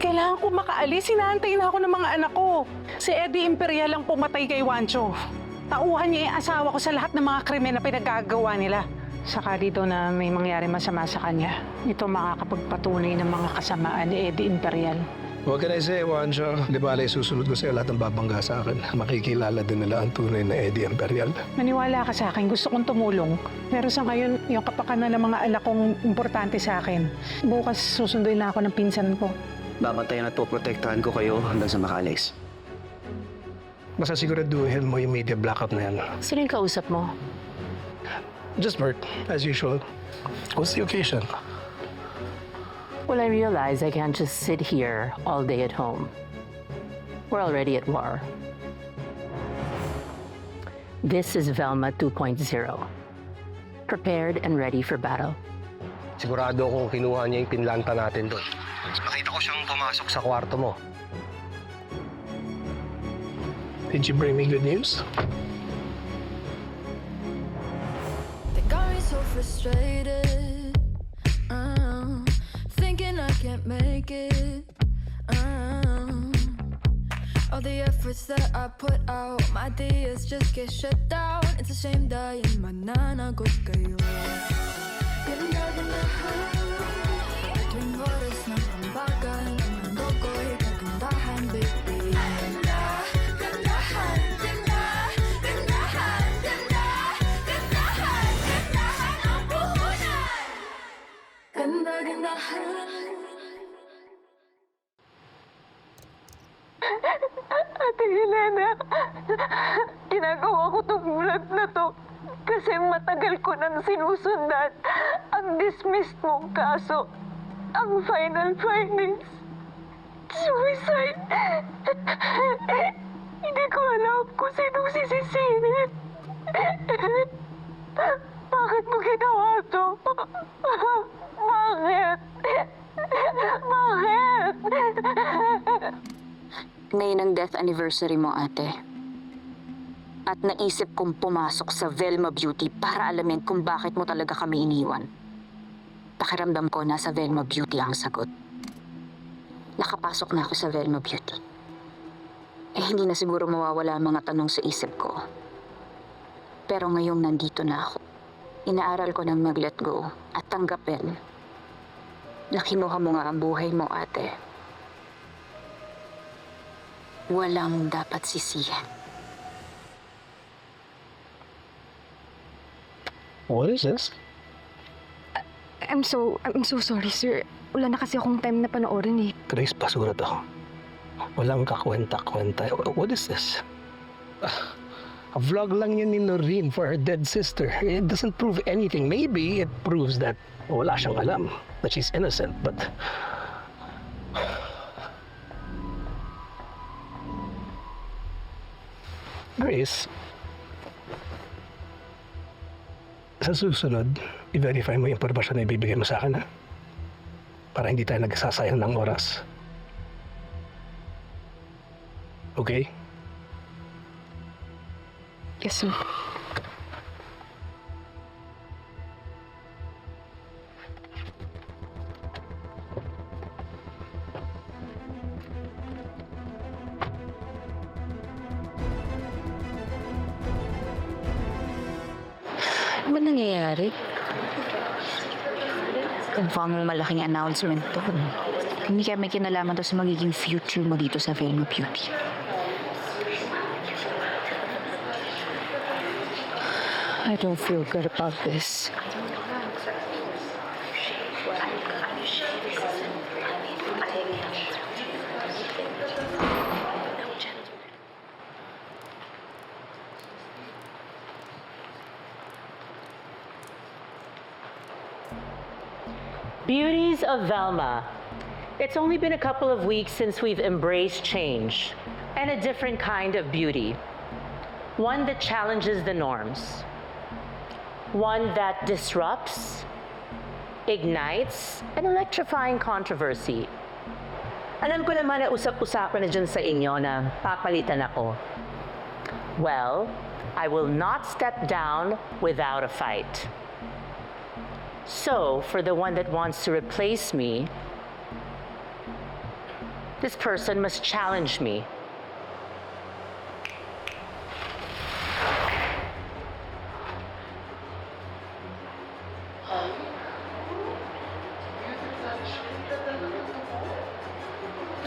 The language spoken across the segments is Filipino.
Kailangan ko makaalis. Sinaantay na ako ng mga anak ko. Si Eddie Imperial ang pumatay kay Juancho. Tauhan niya yung asawa ko sa lahat ng mga krimen na pinagagawa nila. Saka dito na may mangyari masama sa kanya. Ito makakapagpatunay ng mga kasamaan ni Eddie Imperial. What can I say, Juancho? Di ba susunod ko sa'yo lahat ng babangga sa akin. Makikilala din nila ang tunay na Eddie Imperial. Maniwala ka sa akin, gusto kong tumulong. Pero sa ngayon, yung kapakanan ng mga anak kong importante sa akin. Bukas susunduin na ako ng pinsan ko. Babantayan at poprotektahan ko kayo hanggang sa makaalis. Basta siguraduhin mo yung media blackout na yan. Sino yung kausap mo? Just work, as usual. What's the occasion? Well, I realize I can't just sit here all day at home. We're already at war. This is Velma 2.0. Prepared and ready for battle. Sigurado akong kinuha niya yung pinlanta natin doon. Nakita ko siyang pumasok sa kwarto mo. Did you bring me good news? They got me so frustrated. Thinking I can't make it. All the efforts that I put out, my ideas just get shut down. It's a shame dahil mananagot kayo. Ganda-ganda tuwing oras ng pambagan, ang mundo ko'y kagandahan, baby. Gandahan, ganda, gandahan, ganda, gandahan, gandahan ang puhunan. Ganda-gandahan. Ate Helena, ginagawa ko itong vlog na to kasi matagal ko nang sinusundan ang dismissed mong kaso. Ang final findings, suicide. Hindi ko alam kung sinong sisisihin. Bakit mo ginawa to? Bakit? Bakit? Ngayon ang death anniversary mo, ate. At naisip kong pumasok sa Velma Beauty para alamin kung bakit mo talaga kami iniwan. Pakiramdam ko nasa Velma Beauty ang sagot. Nakapasok na ako sa Velma Beauty. Hindi na siguro mawawala ang mga tanong sa isip ko. Pero ngayong nandito na ako, inaaral ko ng mag-let go at tanggapin. Nakinuha mo nga ang buhay mo, ate. Walang dapat sisihan. What is this? I'm so sorry, sir. Wala na kasi akong time na panoorin eh. Grace, basura to. Walang kakwenta-kwenta. What is this? A vlog lang yun ni Noreen for her dead sister. It doesn't prove anything. Maybe it proves that wala siyang alam, that she's innocent, but... Grace, sa susunod, i-verify mo yung impormasyon na ibibigay mo sa akin, ha? Para hindi tayo nagsasayang ng oras. Okay? Yes, sir. Ano ba nangyayari? Confirm malaking announcement to. Hindi kaya may kinalaman to sa magiging future mo dito sa Velma Beauty. I don't feel good about this. Beauties of Velma. It's only been a couple of weeks since we've embraced change and a different kind of beauty. One that challenges the norms. One that disrupts, ignites, an electrifying controversy. Alam ko naman na usap-usapan na dyan sa inyo na papalitan ako. Well, I will not step down without a fight. So, for the one that wants to replace me, This person must challenge me.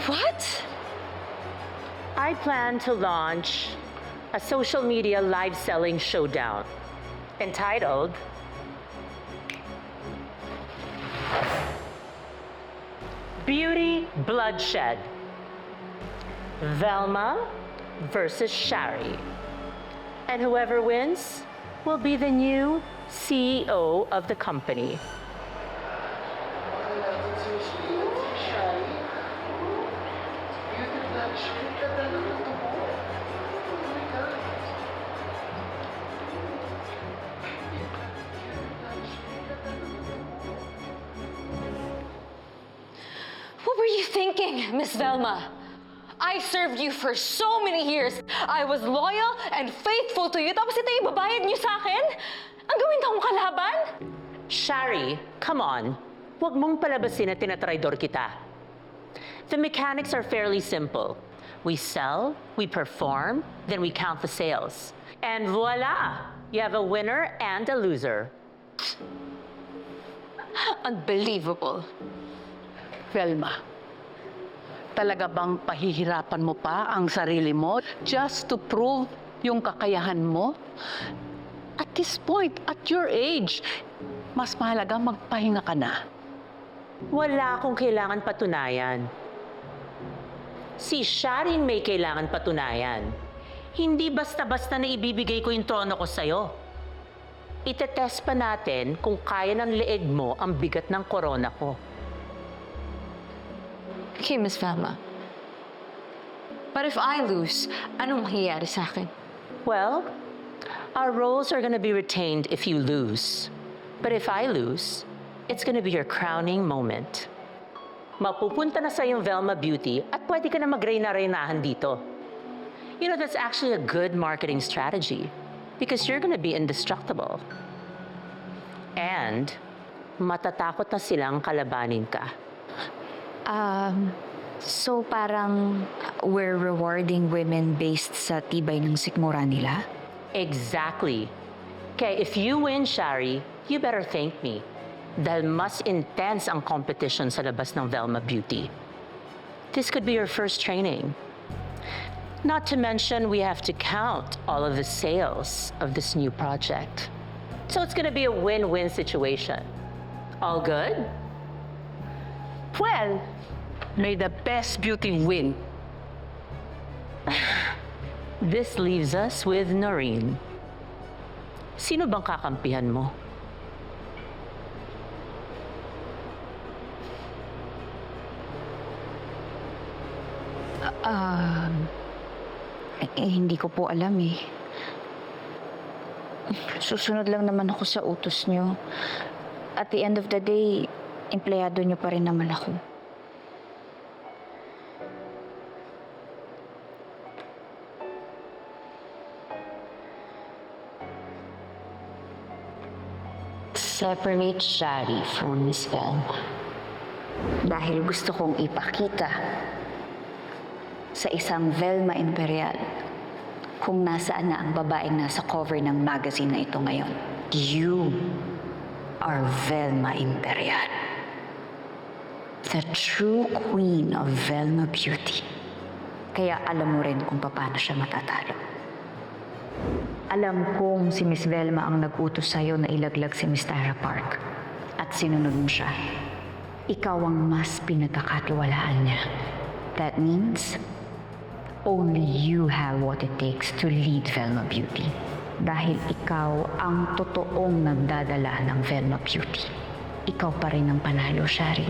What? I plan to launch a social media live selling showdown entitled Beauty Bloodshed. Velma versus Shari. And whoever wins will be the new CEO of the company. What were you thinking, Miss Velma? I served you for so many years. I was loyal and faithful to you. Tapos ito yung babayad niyo sa akin? Ang gawin akong kalaban? Shari, come on. Huwag mong palabasin na tinatraidor kita. The mechanics are fairly simple. We sell, we perform, then we count the sales. And voila! You have a winner and a loser. Unbelievable. Velma, talaga bang pahihirapan mo pa ang sarili mo just to prove yung kakayahan mo? At this point, at your age, mas mahalaga magpahinga ka na. Wala akong kailangan patunayan. Si Sharin may kailangan patunayan. Hindi basta-basta na ibibigay ko yung trono ko sa'yo. Itetest pa natin kung kaya ng leeg mo ang bigat ng korona ko. Okay, Miss Velma. But if I lose, anong mangyayari sa akin? Well, our roles are gonna be retained if you lose. But if I lose, it's gonna be your crowning moment. Mapupunta na sa yung Velma Beauty at pwede ka na mag-reyna-reynahan dito. You know, that's actually a good marketing strategy because you're gonna be indestructible. And matatakot na silang kalabanin ka. So parang we're rewarding women based sa tibay ng sikmura nila? Exactly. Okay, if you win, Shari, you better thank me. Dahil mas intense ang competition sa labas ng Velma Beauty. This could be your first training. Not to mention, we have to count all of the sales of this new project. So it's gonna be a win-win situation. All good? Well, may the best beauty win. This leaves us with Noreen. Sino bang kakampihan mo? Hindi ko po alam eh. Susunod lang naman ako sa utos nyo. At the end of the day, empleyado nyo pa rin naman ako. Separate Shari from Miss Velma. Dahil gusto kong ipakita sa isang Velma Imperial kung nasaan na ang babaeng nasa cover ng magazine na ito ngayon. You are Velma Imperial. The true queen of Velma Beauty. Kaya alam mo rin kung paano siya matatalo. Alam kong si Miss Velma ang nag-utos sa'yo na ilaglag si Miss Tara Park. At sinunod mo siya. Ikaw ang mas pinagkakatiwalaan niya. That means, only you have what it takes to lead Velma Beauty. Dahil ikaw ang totoong nagdadala ng Velma Beauty. Ikaw pa rin ang panalo, Shari.